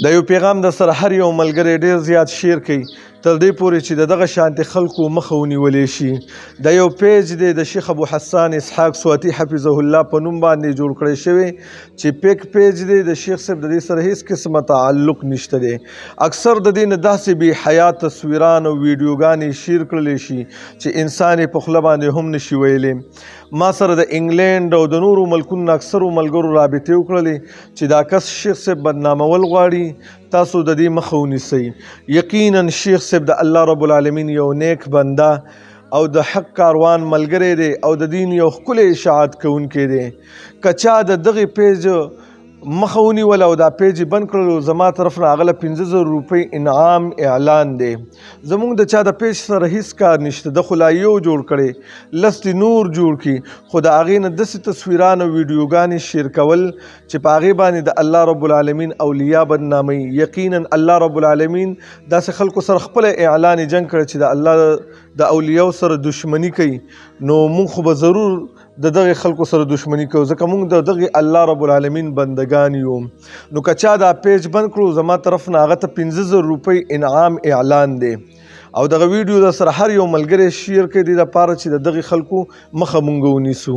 د یو پیغام د سره هر یو ملګری ډیر زیات شیر کوي تر دې پورې چې دغه شانتي خلکو مخه ونیولې شي. د یو پیج دی د شیخ ابو حسان اسحاق سواتی حفظه الله په نوم باندې جوړ کړی شوی چې پیک پیج دی د شیخ صاحب د دې سره هیڅ قسمه تعلق نشته دی. اکثر د دې نه داسې بې حیا تصویران او ویډیوګانې شیر کړلی شي چې انسان یې په خوله باندې هم نشي ویلی. ما سره د انګلینډ او د نورو ملکونو اکثرو ملګرو رابطې وکړلې چې دا کس شیخ صاحب بدنامول غواړي، تاسو د دې مخه ونیسئ. یقینا شیخ صاحب د الله رب العالمین یو نیک بنده او د حق کاروان ملګری دی او د دین یو ښکلی اشاعت کوونکی دی. که چا د دغې پیج مخه ونیول او دا پیج یې بند کړلو، زما طرف نه هغه له 50,000 روپۍ انعام اعلان دی. زموږ د چا د پیج سره هیڅ کار نشته، د خو لا یو جوړ کړی، لستې نور جوړ کړي، خو د هغې نه داسې تصویران او ویډیوګانې شیر کول چې په هغې باندې د الله رب العالمین اولیاء بدناموي. یقینا الله رب العالمین داسې خلکو سره خپله اعلان جنګ کړی چې د الله د اولیاء سره دشمني کوي، نو موږ خو به ضرور د دغه خلکو سره دشمنی کوو، ځکه موږ د دغه الله رب العالمین بندگان یو. نو که چا دا پیج بند کړو، زما طرف نه هغه ته 50,000 روپۍ انعام اعلان دی. او دغه ویډیو د سره هر یو ملګری شیر کړي، دې دپاره چې د دغه خلکو مخه مونږ ونیسو.